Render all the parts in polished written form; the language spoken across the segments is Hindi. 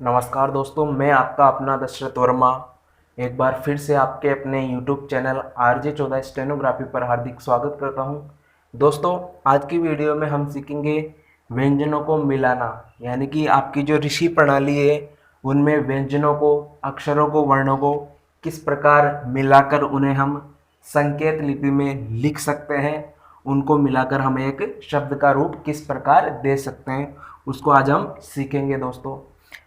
नमस्कार दोस्तों, मैं आपका अपना दशरथ वर्मा एक बार फिर से आपके अपने YouTube चैनल RJ14 स्टेनोग्राफी पर हार्दिक स्वागत करता हूं। दोस्तों, आज की वीडियो में हम सीखेंगे व्यंजनों को मिलाना, यानी कि आपकी जो ऋषि प्रणाली है उनमें व्यंजनों को, अक्षरों को, वर्णों को किस प्रकार मिलाकर उन्हें हम संकेत लिपि में लिख सकते हैं, उनको मिलाकर हम एक शब्द का रूप किस प्रकार दे सकते हैं, उसको आज हम सीखेंगे। दोस्तों,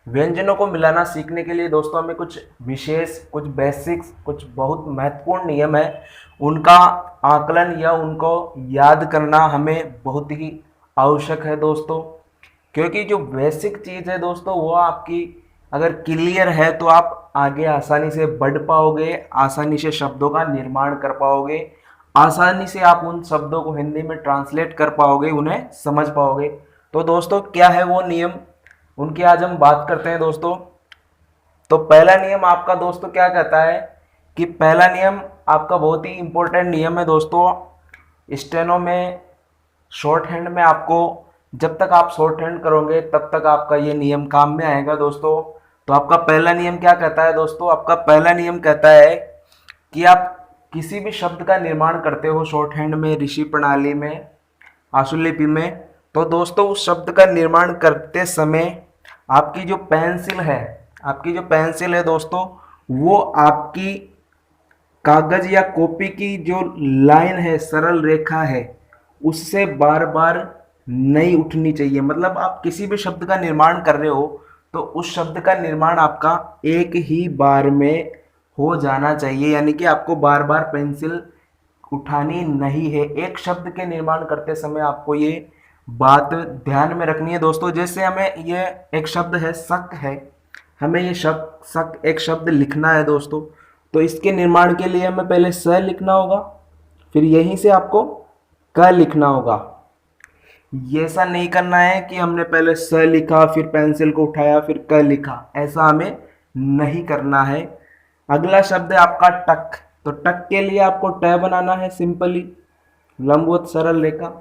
व्यंजनों को मिलाना सीखने के लिए दोस्तों हमें कुछ विशेष, कुछ बेसिक्स, कुछ बहुत महत्वपूर्ण नियम है, उनका आकलन या उनको याद करना हमें बहुत ही आवश्यक है दोस्तों। क्योंकि जो बेसिक चीज़ है दोस्तों वो आपकी अगर क्लियर है तो आप आगे आसानी से बढ़ पाओगे, आसानी से शब्दों का निर्माण कर पाओगे, आसानी से आप उन शब्दों को हिंदी में ट्रांसलेट कर पाओगे, उन्हें समझ पाओगे। तो दोस्तों, क्या है वो नियम, उनकी आज हम बात करते हैं दोस्तों। तो पहला नियम आपका दोस्तों क्या कहता है कि पहला नियम आपका बहुत ही इंपॉर्टेंट नियम है दोस्तों। स्टेनो में, शॉर्ट हैंड में आपको, जब तक आप शॉर्ट हैंड करोगे तब तक आपका ये नियम काम में आएगा दोस्तों। तो आपका पहला नियम क्या कहता है दोस्तों? आपका पहला नियम कहता है कि आप किसी भी शब्द का निर्माण करते हो शॉर्ट हैंड में, ऋषि प्रणाली में, आशुलिपि में, तो दोस्तों उस शब्द का निर्माण करते समय आपकी जो पेंसिल है, आपकी जो पेंसिल है दोस्तों, वो आपकी कागज या कॉपी की जो लाइन है, सरल रेखा है, उससे बार बार नहीं उठनी चाहिए। मतलब आप किसी भी शब्द का निर्माण कर रहे हो तो उस शब्द का निर्माण आपका एक ही बार में हो जाना चाहिए, यानी कि आपको बार बार पेंसिल उठानी नहीं है। एक शब्द के निर्माण करते समय आपको ये बात ध्यान में रखनी है दोस्तों। जैसे हमें ये एक शब्द है शक है, हमें ये शब्द शक एक शब्द लिखना है दोस्तों, तो इसके निर्माण के लिए हमें पहले स लिखना होगा, फिर यहीं से आपको क लिखना होगा। ये ऐसा नहीं करना है कि हमने पहले स लिखा, फिर पेंसिल को उठाया, फिर क लिखा, ऐसा हमें नहीं करना है। अगला शब्द है आपका टक। तो टक के लिए आपको ट बनाना है, सिंपली लंबवत सरल रेखा,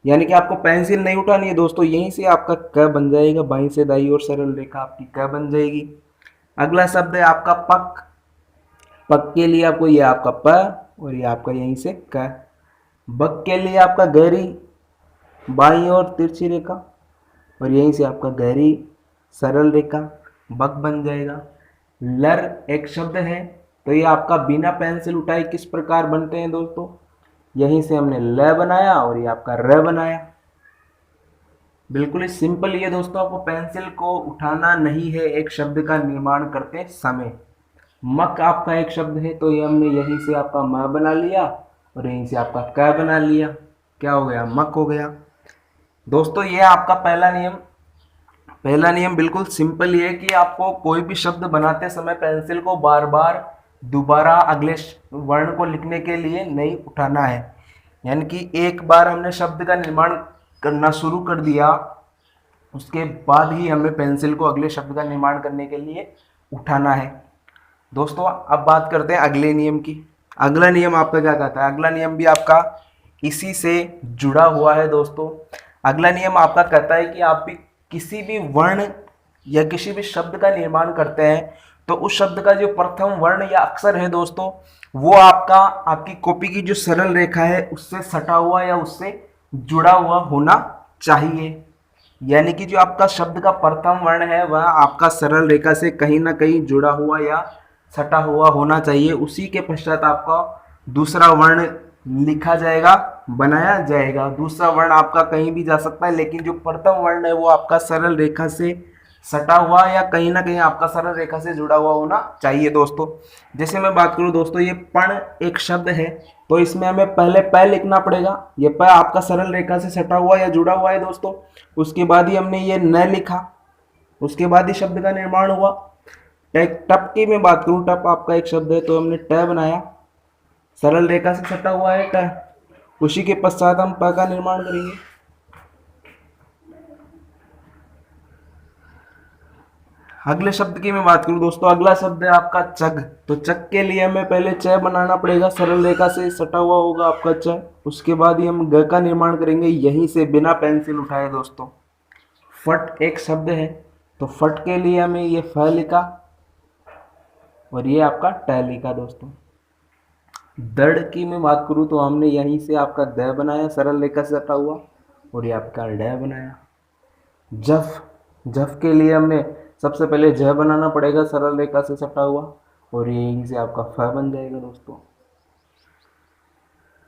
यानी कि आपको पेंसिल नहीं उठानी है दोस्तों, यहीं से आपका क बन जाएगा, बाईं से दाईं ओर सरल रेखा आपकी क बन जाएगी। अगला शब्द है आपका पक। पक के लिए आपको ये आपका प और ये आपका यहीं से क। बक के लिए आपका गहरी बाईं ओर तिरछी रेखा और यहीं से आपका गहरी सरल रेखा, बक बन जाएगा। लर एक शब्द है, तो ये आपका बिना पेंसिल उठाए किस प्रकार बनते हैं दोस्तों? यहीं से हमने ल बनाया और ये आपका र बनाया। बिल्कुल ही सिंपल ये दोस्तों, आपको पेंसिल को उठाना नहीं है एक शब्द का निर्माण करते समय। मक आपका एक शब्द है, तो ये हमने यहीं से आपका म बना लिया और यहीं से आपका क बना लिया, क्या हो गया? मक हो गया। दोस्तों, ये आपका पहला नियम। पहला नियम बिल्कुल सिंपल ये है कि आपको कोई भी शब्द बनाते समय पेंसिल को बार बार दोबारा अगले वर्ण को लिखने के लिए नहीं उठाना है। यानी कि एक बार हमने शब्द का निर्माण करना शुरू कर दिया, उसके बाद ही हमें पेंसिल को अगले शब्द का निर्माण करने के लिए उठाना है। दोस्तों, अब बात करते हैं अगले नियम की। अगला नियम आपका क्या कहता है? अगला नियम भी आपका इसी से जुड़ा हुआ है दोस्तों। अगला नियम आपका कहता है कि आप भी किसी भी वर्ण या किसी भी शब्द का निर्माण करते हैं तो उस शब्द का जो प्रथम वर्ण या अक्षर है दोस्तों, वो आपका, आपकी कॉपी की जो सरल रेखा है उससे सटा हुआ या उससे जुड़ा हुआ होना चाहिए। यानी कि जो आपका शब्द का प्रथम वर्ण है वह आपका सरल रेखा से कहीं ना कहीं जुड़ा हुआ या सटा हुआ होना चाहिए। उसी के पश्चात आपका दूसरा वर्ण लिखा जाएगा, बनाया जाएगा। दूसरा वर्ण आपका कहीं भी जा सकता है, लेकिन जो प्रथम वर्ण है वो आपका सरल रेखा से सटा हुआ या कहीं ना कहीं आपका सरल रेखा से जुड़ा हुआ होना चाहिए दोस्तों। जैसे मैं बात करूं दोस्तों, ये पण एक शब्द है, तो इसमें हमें पहले प लिखना पड़ेगा। ये प आपका सरल रेखा से सटा हुआ या जुड़ा हुआ है दोस्तों। उसके बाद ही हमने ये न लिखा, उसके बाद ही शब्द का निर्माण हुआ। टप की मैं बात करूं, टप आपका एक शब्द है, तो हमने ट बनाया, सरल रेखा से सटा हुआ है ट, उसी के पश्चात हम प का निर्माण करेंगे। अगले शब्द की मैं बात करूं दोस्तों, अगला शब्द है आपका चग। तो चग के लिए हमें पहले च बनाना पड़ेगा, सरल रेखा से सटा हुआ होगा आपका च, उसके बाद ही हम ग का निर्माण करेंगे, यहीं से बिना पेंसिल उठाए दोस्तों। फट एक शब्द है, तो फट के लिए हमें ये फ लिखा और ये आपका ट लिखा दोस्तों। दड़ की मैं बात करूँ तो हमने यहीं से आपका द बनाया सरल रेखा से सटा हुआ और ये आपका ड बनाया। जफ, जफ के लिए हमने सबसे पहले ज बनाना पड़ेगा सरल रेखा से सटा हुआ और ये यहीं से आपका फ बन जाएगा दोस्तों।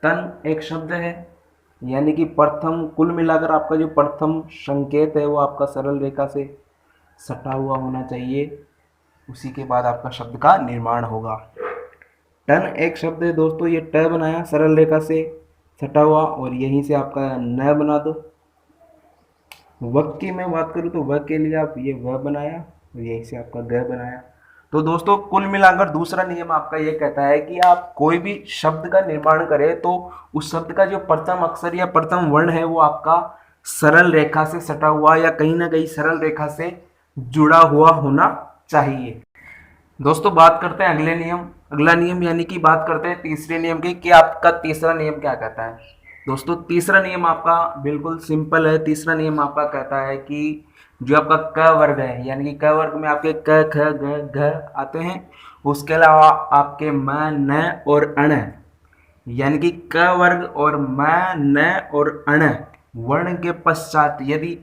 तन एक शब्द है, यानी कि प्रथम, कुल मिलाकर आपका जो प्रथम संकेत है वो आपका सरल रेखा से सटा हुआ होना चाहिए, उसी के बाद आपका शब्द का निर्माण होगा। टन एक शब्द है दोस्तों, ये ट बनाया सरल रेखा से सटा हुआ और यहीं से आपका न बना दो। वक की मैं बात करूँ तो वक के लिए आप ये व बनाया और यहीं से आपका ग बनाया। तो दोस्तों कुल मिलाकर दूसरा नियम आपका ये कहता है कि आप कोई भी शब्द का निर्माण करें तो उस शब्द का जो प्रथम अक्षर या प्रथम वर्ण है वो आपका सरल रेखा से सटा हुआ या कहीं ना कहीं सरल रेखा से जुड़ा हुआ होना चाहिए। दोस्तों बात करते हैं अगले नियम, अगला नियम यानी कि बात करते हैं तीसरे नियम की कि आपका तीसरा नियम क्या कहता है। दोस्तों तीसरा नियम आपका बिल्कुल सिंपल है। तीसरा नियम आपका कहता है कि जो आपका क वर्ग है, यानी कि क वर्ग में आपके क ख ग घ आते हैं, उसके अलावा आपके म न और अण, यानी कि क वर्ग और म न और अण वर्ण के पश्चात यदि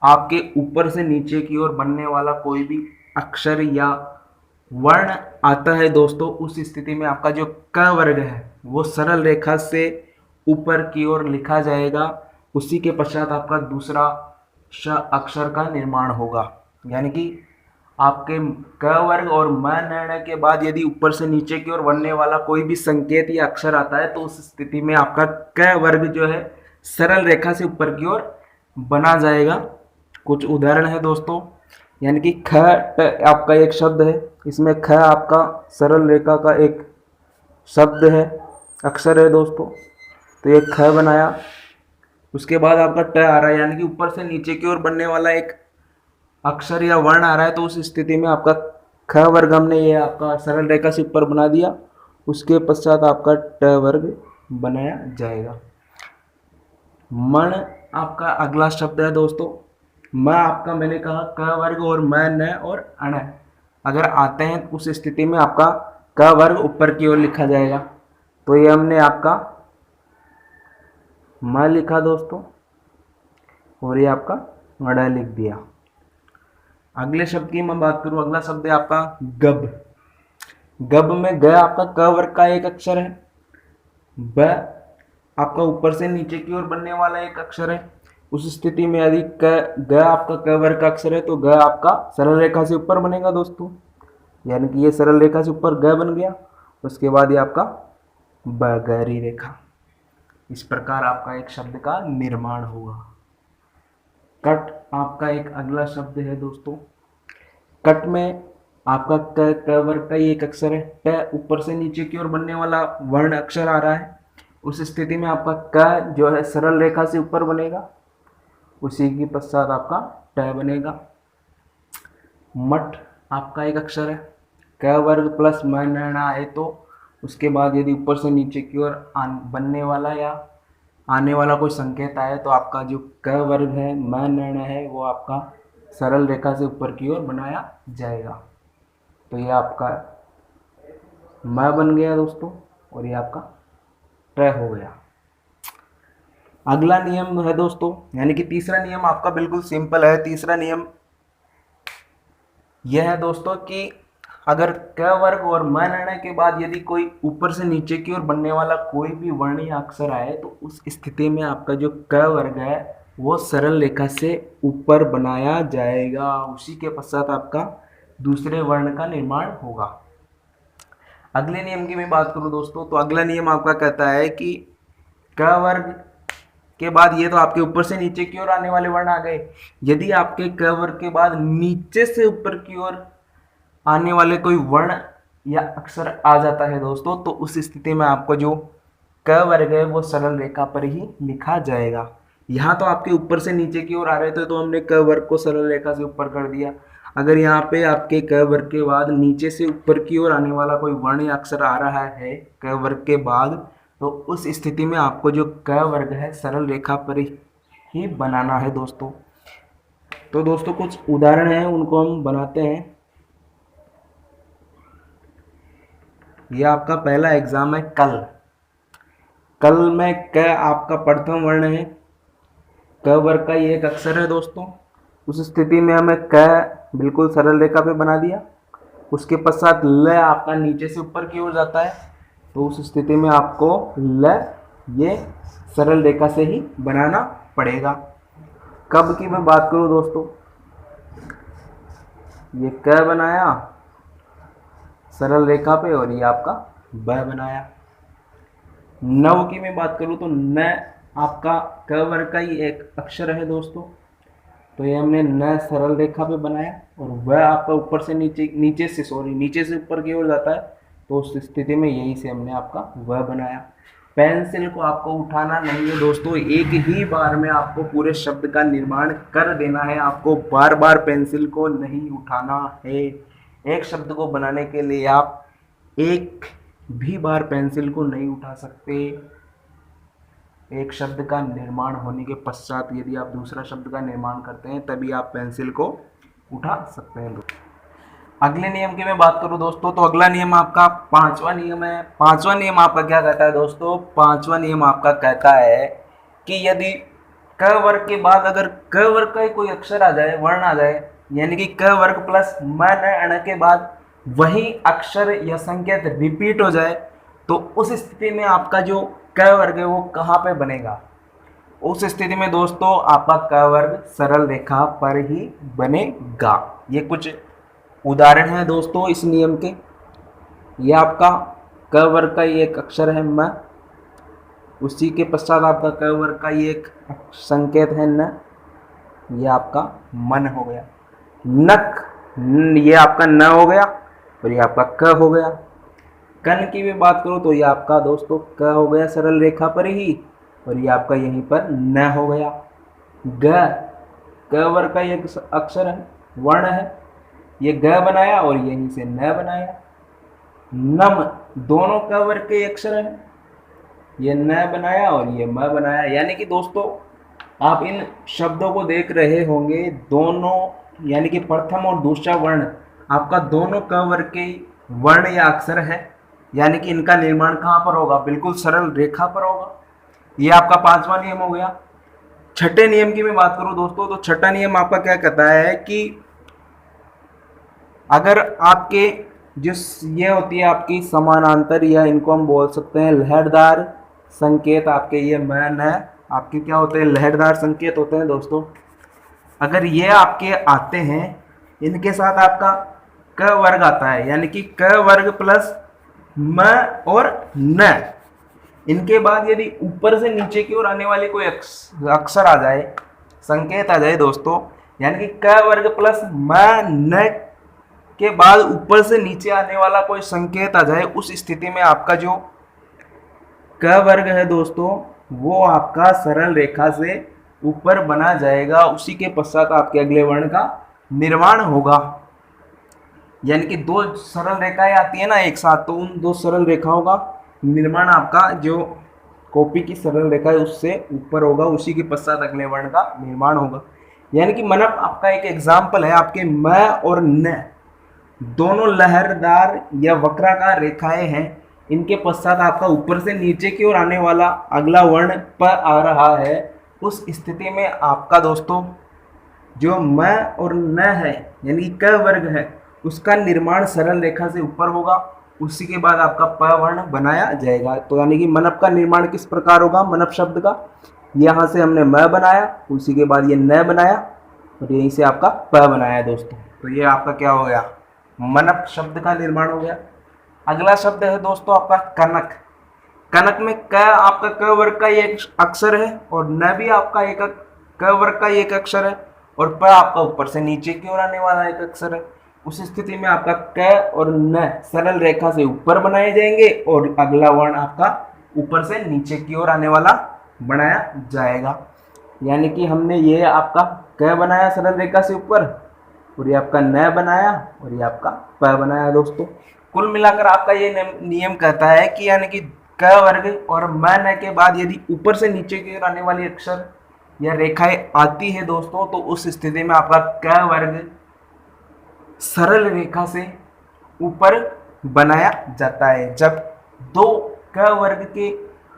आपके ऊपर से नीचे की ओर बनने वाला कोई भी अक्षर या वर्ण आता है दोस्तों, उस स्थिति में आपका जो क वर्ग है वो सरल रेखा से ऊपर की ओर लिखा जाएगा। उसी के पश्चात आपका दूसरा अक्षर का निर्माण होगा, यानी कि आपके क वर्ग और म न के बाद यदि ऊपर से नीचे की ओर बनने वाला कोई भी संकेत या अक्षर आता है तो उस स्थिति में आपका क वर्ग जो है सरल रेखा से ऊपर की ओर बना जाएगा। कुछ उदाहरण है दोस्तों, यानी कि ख ट आपका एक शब्द है, इसमें ख आपका सरल रेखा का एक शब्द है, अक्षर है दोस्तों, तो ये ख बनाया। उसके बाद आपका ट आ रहा है, यानी कि ऊपर से नीचे की ओर बनने वाला एक अक्षर या वर्ण आ रहा है, तो उस स्थिति में आपका ख वर्ग हमने ये आपका सरल रेखा से ऊपर बना दिया। उसके पश्चात आपका ट वर्ग बनाया जाएगा। मण आपका अगला शब्द है दोस्तों। म आपका मैंने कहा क वर्ग और म न और अण अगर आते हैं उस स्थिति में आपका क वर्ग ऊपर की ओर लिखा जाएगा। तो ये हमने आपका म लिखा दोस्तों और ये आपका अण लिख दिया। अगले शब्द की मैं बात करूं, अगला शब्द है आपका गब। गब में ग आपका क वर्ग का एक अक्षर है, ब आपका ऊपर से नीचे की ओर बनने वाला एक अक्षर है। उस स्थिति में यदि ग आपका क वर्ग का अक्षर है तो ग आपका सरल रेखा से ऊपर बनेगा दोस्तों, यानी कि ये सरल रेखा से ऊपर ग बन गया। उसके बाद ये आपका ब गहरी रेखा। इस प्रकार आपका एक शब्द का निर्माण होगा। कट आपका एक अगला शब्द है दोस्तों। कट में आपका क वर्ग का ही एक अक्षर है, ट ऊपर से नीचे की ओर बनने वाला वर्ण अक्षर आ रहा है। उस स्थिति में आपका क जो है सरल रेखा से ऊपर बनेगा, उसी के पश्चात आपका ट बनेगा। मठ आपका एक अक्षर है, क वर्ग प्लस म न आए तो उसके बाद यदि ऊपर से नीचे की ओर बनने वाला या आने वाला कोई संकेत आए तो आपका जो क वर्ग है म न है वो आपका सरल रेखा से ऊपर की ओर बनाया जाएगा। तो ये आपका म बन गया दोस्तों और ये आपका ट हो गया। अगला नियम है दोस्तों, यानी कि तीसरा नियम आपका बिल्कुल सिंपल है। तीसरा नियम यह है दोस्तों कि अगर क वर्ग और म न के बाद यदि कोई ऊपर से नीचे की ओर बनने वाला कोई भी वर्ण या अक्षर आए तो उस स्थिति में आपका जो क वर्ग है वो सरल रेखा से ऊपर बनाया जाएगा। उसी के पश्चात आपका दूसरे वर्ण का निर्माण होगा। अगले नियम की मैं बात करूं दोस्तों, तो अगला नियम आपका कहता है कि क वर्ग के बाद ये तो आपके ऊपर से नीचे की ओर आने वाले वर्ण आ गए। यदि आपके क वर्ग के बाद नीचे से ऊपर की ओर आने वाले कोई वर्ण या अक्षर आ जाता है दोस्तों, तो उस स्थिति में आपको जो क वर्ग है वो सरल रेखा पर ही लिखा जाएगा। यहाँ तो आपके ऊपर से नीचे की ओर आ रहे थे तो हमने क वर्ग को सरल रेखा से ऊपर कर दिया। अगर यहाँ पे आपके क वर्ग के बाद नीचे से ऊपर की ओर आने वाला कोई वर्ण या अक्षर आ रहा है क वर्ग के बाद, तो उस स्थिति में आपको जो क वर्ग है सरल रेखा पर ही बनाना है दोस्तों। तो दोस्तों कुछ उदाहरण हैं, उनको हम बनाते हैं। यह आपका पहला एग्जाम है कल। कल में क आपका प्रथम वर्ण है, क वर्ग का ये एक अक्षर है दोस्तों। उस स्थिति में हमें क बिल्कुल सरल रेखा पे बना दिया। उसके पश्चात ल आपका नीचे से ऊपर की ओर जाता है, तो उस स्थिति में आपको ल ये सरल रेखा से ही बनाना पड़ेगा। कब की मैं बात करूं दोस्तों, ये क बनाया सरल रेखा पे और ये आपका ब बनाया। नव की मैं बात करूं तो न आपका क वर्ग का ही एक अक्षर है दोस्तों, तो ये हमने न सरल रेखा पे बनाया और वह आपका ऊपर से नीचे से ऊपर की ओर जाता है, तो उस स्थिति में यही से हमने आपका वह बनाया। पेंसिल को आपको उठाना नहीं है दोस्तों, एक ही बार में आपको पूरे शब्द का निर्माण कर देना है। आपको बार बार पेंसिल को नहीं उठाना है। एक शब्द को बनाने के लिए आप एक भी बार पेंसिल को नहीं उठा सकते। एक शब्द का निर्माण होने के पश्चात यदि आप दूसरा शब्द का निर्माण करते हैं तभी आप पेंसिल को उठा सकते हैं। अगले नियम की मैं बात करूं दोस्तों, तो अगला नियम आपका पांचवा नियम है। पांचवा नियम आपका क्या कहता है दोस्तों, पांचवा नियम आपका कहता है कि यदि क वर्ग के बाद अगर क वर्ग का कोई अक्षर आ जाए, वर्ण आ जाए, यानी कि क वर्ग प्लस म न अण के बाद वही अक्षर या संकेत रिपीट हो जाए, तो उस स्थिति में आपका जो क वर्ग है वो कहाँ पे बनेगा। उस स्थिति में दोस्तों आपका क वर्ग सरल रेखा पर ही बनेगा। ये कुछ उदाहरण है दोस्तों इस नियम के। ये आपका क वर्ग का ये एक अक्षर है म, उसी के पश्चात आपका क वर्ग का ये एक संकेत है न, ये आपका मन हो गया। नक ये आपका न हो गया और ये आपका क हो गया। कन की भी बात करूं तो ये आपका दोस्तों क हो गया सरल रेखा पर ही, और ये आपका यहीं पर न हो गया। क वर्ग का ये अक्षर है, वर्ण है, ये ग बनाया और यहीं से न बनाया। नम दोनों क वर्ग के अक्षर हैं, ये न बनाया और ये म बनाया। यानी कि दोस्तों आप इन शब्दों को देख रहे होंगे, दोनों यानी कि प्रथम और दूसरा वर्ण आपका दोनों क वर्ग के वर्ण या अक्षर है, यानी कि इनका निर्माण कहाँ पर होगा, बिल्कुल सरल रेखा पर होगा। ये आपका पांचवा नियम हो गया। छठे नियम की मैं बात करूं दोस्तों, तो छठा नियम आपका क्या कहता है कि अगर आपके जिस ये होती है आपकी समानांतर, या इनको हम बोल सकते हैं लहरदार संकेत, आपके ये मैन है, आपके क्या होते हैं, लहरदार संकेत होते हैं दोस्तों। अगर ये आपके आते हैं, इनके साथ आपका क वर्ग आता है, यानी कि क वर्ग प्लस म और न, इनके बाद यदि ऊपर से नीचे की ओर आने वाली कोई अक्षर आ जाए, संकेत आ जाए दोस्तों, यानी कि क वर्ग प्लस म न के बाद ऊपर से नीचे आने वाला कोई संकेत आ जाए, उस स्थिति में आपका जो क वर्ग है दोस्तों वो आपका सरल रेखा से ऊपर बना जाएगा। उसी के पश्चात आपके अगले वर्ण का निर्माण होगा। यानी कि दो सरल रेखाएं आती है ना एक साथ, तो उन दो सरल रेखाओं का निर्माण आपका जो कॉपी की सरल रेखा है उससे ऊपर होगा, उसी के पश्चात अगले वर्ण का निर्माण होगा। यानी कि मतलब आपका एक एग्जाम्पल है, आपके म और न दोनों लहरदार या वक्राकार रेखाएं हैं, इनके पश्चात आपका ऊपर से नीचे की ओर आने वाला अगला वर्ण पर आ रहा है। उस स्थिति में आपका दोस्तों जो म और न है यानी क वर्ग है उसका निर्माण सरल रेखा से ऊपर होगा, उसी के बाद आपका प वर्ण बनाया जाएगा। तो यानी कि मनप का निर्माण किस प्रकार होगा, मनप शब्द का यहाँ से हमने म बनाया, उसी के बाद ये न बनाया और यहीं से आपका प बनाया दोस्तों। तो ये आपका क्या हो गया, मनप शब्द का निर्माण हो गया। अगला शब्द है दोस्तों आपका कनक। कनक में क आपका क वर्ग का एक अक्षर है और न भी आपका एक क वर्ग का एक अक्षर है और प आपका ऊपर से नीचे की ओर आने वाला एक अक्षर है। उस स्थिति में आपका क और न सरल रेखा से ऊपर बनाए जाएंगे और अगला वर्ण आपका ऊपर से नीचे की ओर आने वाला बनाया जाएगा। यानी कि हमने ये आपका क बनाया सरल रेखा से ऊपर और ये आपका न बनाया और ये आपका प बनाया दोस्तों। कुल मिलाकर आपका ये नियम कहता है कि यानी कि क वर्ग और म न के बाद यदि ऊपर से नीचे की ओर आने वाली अक्षर या रेखाएं आती है दोस्तों, तो उस स्थिति में आपका क वर्ग सरल रेखा से ऊपर बनाया जाता है। जब दो क वर्ग के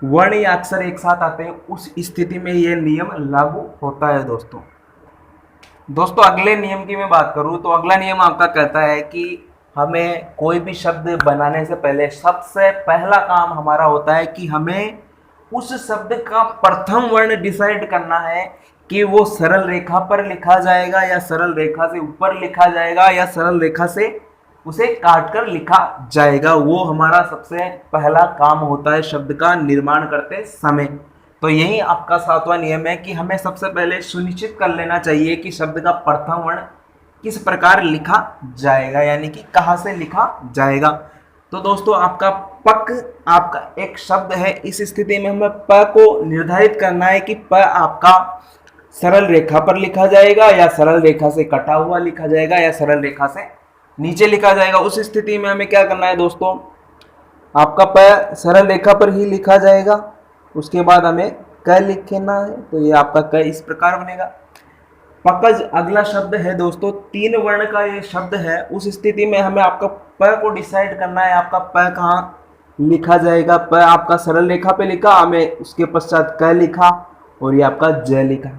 वर्ण या अक्षर एक साथ आते हैं उस स्थिति में यह नियम लागू होता है दोस्तों। दोस्तों अगले नियम की मैं बात करूं तो अगला नियम आपका कहता है कि हमें कोई भी शब्द बनाने से पहले सबसे पहला काम हमारा होता है कि हमें उस शब्द का प्रथम वर्ण डिसाइड करना है कि वो सरल रेखा पर लिखा जाएगा या सरल रेखा से ऊपर लिखा जाएगा या सरल रेखा से उसे काट कर लिखा जाएगा। वो हमारा सबसे पहला काम होता है शब्द का निर्माण करते समय। तो यही आपका 7वां नियम है कि हमें सबसे पहले सुनिश्चित कर लेना चाहिए कि शब्द का प्रथम वर्ण किस प्रकार लिखा जाएगा, यानी कि कहाँ से लिखा जाएगा। तो दोस्तों आपका पक आपका एक शब्द है, इस स्थिति में हमें प को निर्धारित करना है कि प आपका सरल रेखा पर लिखा जाएगा या सरल रेखा से कटा हुआ लिखा जाएगा या सरल रेखा से नीचे लिखा जाएगा। उस स्थिति में हमें क्या करना है दोस्तों, आपका प सरल रेखा पर ही लिखा जाएगा, उसके बाद हमें क लिखना है। तो ये आपका क इस प्रकार बनेगा। पकज अगला शब्द है दोस्तों, 3 वर्ण का ये शब्द है। उस स्थिति में हमें आपका प को डिसाइड करना है, आपका प कहाँ लिखा जाएगा। प आपका सरल रेखा पे लिखा, हमें उसके पश्चात क लिखा और ये आपका ज लिखा,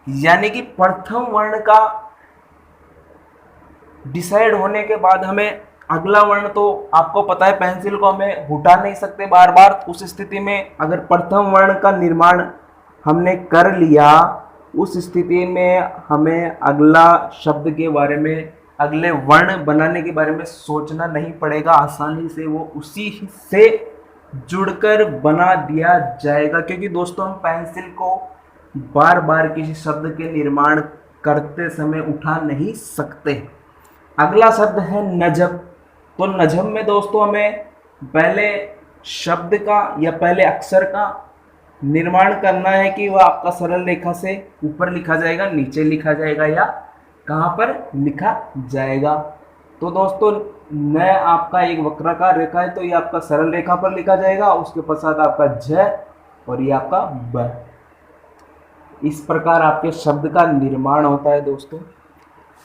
यानी कि प्रथम वर्ण का डिसाइड होने के बाद हमें अगला वर्ण, तो आपको पता है पेंसिल को हमें हटा नहीं सकते बार बार। उस स्थिति में अगर प्रथम वर्ण का निर्माण हमने कर लिया, उस स्थिति में हमें अगला शब्द के बारे में, अगले वर्ण बनाने के बारे में सोचना नहीं पड़ेगा। आसानी से वो उसी से जुड़कर बना दिया जाएगा, क्योंकि दोस्तों हम पेंसिल को बार बार किसी शब्द के निर्माण करते समय उठा नहीं सकते। अगला शब्द है नजम। तो नजम में दोस्तों हमें पहले शब्द का या पहले अक्षर का निर्माण करना है कि वह आपका सरल रेखा से ऊपर लिखा जाएगा, नीचे लिखा जाएगा या कहाँ पर लिखा जाएगा। तो दोस्तों न आपका एक वक्राकार रेखा है, तो ये आपका सरल रेखा पर लिखा जाएगा, उसके पश्चात आपका झ और ये आपका ब। इस प्रकार आपके शब्द का निर्माण होता है दोस्तों।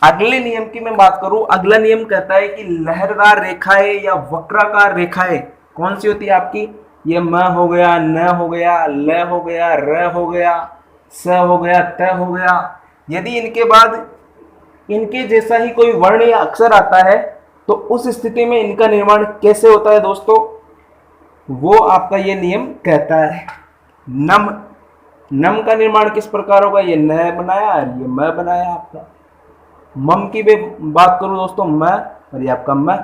अगले नियम की मैं बात करूं, अगला नियम कहता है कि लहरदार रेखाएं या वक्राकार रेखाएं कौन सी होती है आपकी, ये म हो गया, न हो गया, ल हो गया, र हो गया, स हो गया, त हो गया। यदि इनके बाद इनके जैसा ही कोई वर्ण या अक्षर आता है तो उस स्थिति में इनका निर्माण कैसे होता है दोस्तों, वो आपका ये नियम कहता है। नम, नम का निर्माण किस प्रकार होगा, ये न बनाया और ये म बनाया आपका। मम की भी बात करूं दोस्तों, म और ये आपका म।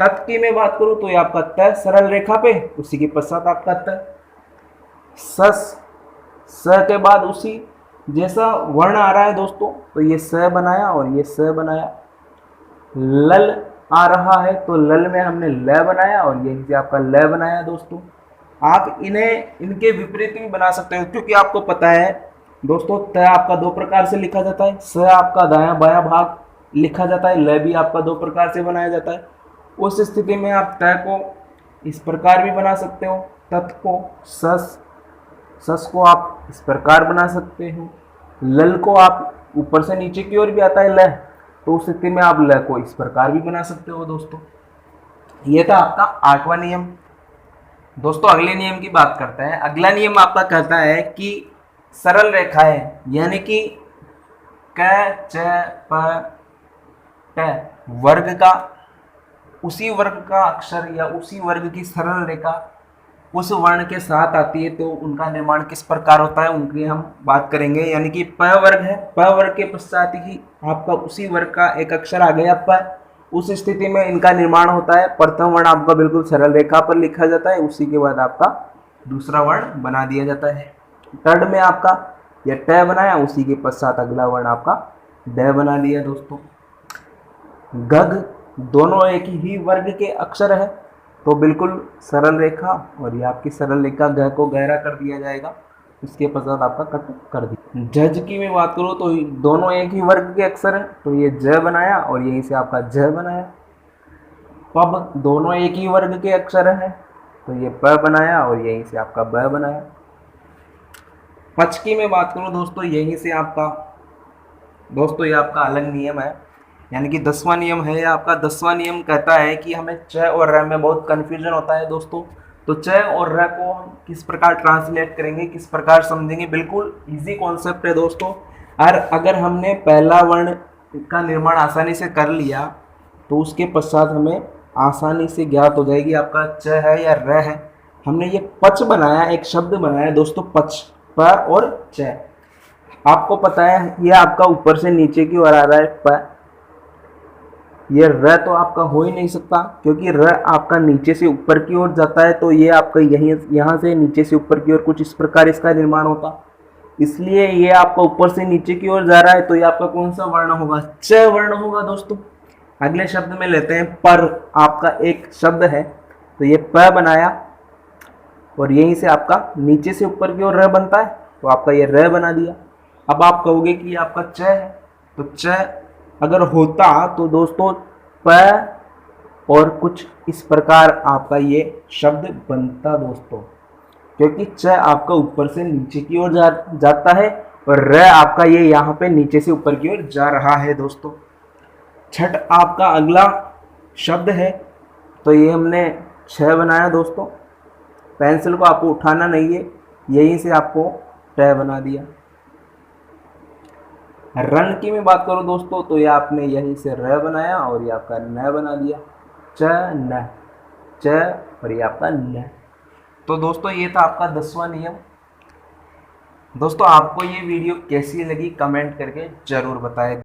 तत् की मैं बात करूं तो ये आपका त सरल रेखा पे, उसी के पश्चात आपका त। सस, स के बाद उसी जैसा वर्ण आ रहा है दोस्तों, तो ये स बनाया और ये स बनाया। लल आ रहा है तो लल में हमने ल बनाया और यहीं से आपका ल बनाया दोस्तों। आप इन्हें इनके विपरीत भी बना सकते हो, क्योंकि आपको पता है दोस्तों त आपका 2 प्रकार से लिखा जाता है, स आपका दायां बायां भाग लिखा जाता है, ल भी आपका 2 प्रकार से बनाया जाता है। उस स्थिति में आप त को इस प्रकार भी बना सकते हो, तत् को सस, सस को आप इस प्रकार बना सकते हो, लल को आप ऊपर से नीचे की ओर भी आता है ल, तो उस स्थिति में आप ल को इस प्रकार भी बना सकते हो दोस्तों। ये था आपका 8वां नियम। दोस्तों अगले नियम की बात करते हैं। अगला नियम आपका कहता है कि सरल रेखाएं यानी कि क च प ट वर्ग का, उसी वर्ग का अक्षर या उसी वर्ग की सरल रेखा उस वर्ण के साथ आती है तो उनका निर्माण किस प्रकार होता है उनकी हम बात करेंगे। यानी कि प वर्ग है, प वर्ग के पश्चात ही आपका उसी वर्ग का एक अक्षर आ गया प, उस स्थिति में इनका निर्माण होता है। प्रथम वर्ण आपका बिल्कुल सरल रेखा पर लिखा जाता है, उसी के बाद आपका दूसरा वर्ण बना दिया जाता है। टड में आपका यह ट बनाया, उसी के पश्चात अगला वर्ण आपका ड बना दिया दोस्तों। गग, दोनों एक ही वर्ग के अक्षर है तो बिल्कुल सरल रेखा और ये आपकी सरल रेखा ग को गहरा कर दिया जाएगा, इसके पश्चात आपका कट कर दिया। जज की मैं बात करूँ तो दोनों एक ही वर्ग के अक्षर है तो ये ज बनाया और यहीं से आपका ज बनाया। पब, दोनों एक ही वर्ग के अक्षर है तो ये प बनाया और यहीं से आपका ब बनाया। पच की मैं बात करूँ दोस्तों, यहीं से आपका दोस्तों ये आपका अलग नियम है, यानी कि 10वां नियम है। आपका 10वां नियम कहता है कि हमें च और र में बहुत कन्फ्यूजन होता है दोस्तों। तो च और र को हम किस प्रकार ट्रांसलेट करेंगे, किस प्रकार समझेंगे, बिल्कुल इजी कॉन्सेप्ट है दोस्तों। और अगर हमने पहला वर्ण का निर्माण आसानी से कर लिया तो उसके पश्चात हमें आसानी से ज्ञात हो जाएगी आपका च है या र है। हमने ये पच बनाया, एक शब्द बनाया दोस्तों, पच, प और च। आपको पता है ये आपका ऊपर से नीचे की ओर आ रहा है प, ये र तो आपका हो ही नहीं सकता क्योंकि र आपका नीचे से ऊपर की ओर जाता है, तो ये आपका यहीं यहाँ से नीचे से ऊपर की ओर कुछ इस प्रकार इसका निर्माण होता। इसलिए ये आपका ऊपर से नीचे की ओर जा रहा है, तो ये आपका कौन सा वर्ण होगा, च वर्ण होगा दोस्तों। अगले शब्द में लेते हैं पर। आपका एक शब्द है तो ये प बनाया और यहीं से आपका नीचे से ऊपर की ओर र बनता है, तो आपका ये र बना दिया। अब आप कहोगे कि ये आपका च है, तो च अगर होता तो दोस्तों प और कुछ इस प्रकार आपका ये शब्द बनता दोस्तों, क्योंकि च आपका ऊपर से नीचे की ओर जाता है और र आपका ये यहाँ पे नीचे से ऊपर की ओर जा रहा है दोस्तों। छठ आपका अगला शब्द है, तो ये हमने छ बनाया दोस्तों। पेंसिल को आपको उठाना नहीं है, यहीं से आपको ट बना दिया। रन की मैं बात करूं दोस्तों, तो ये आपने यहीं से र बनाया और ये आपका न बना दिया, च न, च और ये आपका न। तो दोस्तों ये था आपका 10वां नियम। दोस्तों आपको ये वीडियो कैसी लगी कमेंट करके जरूर बताएं।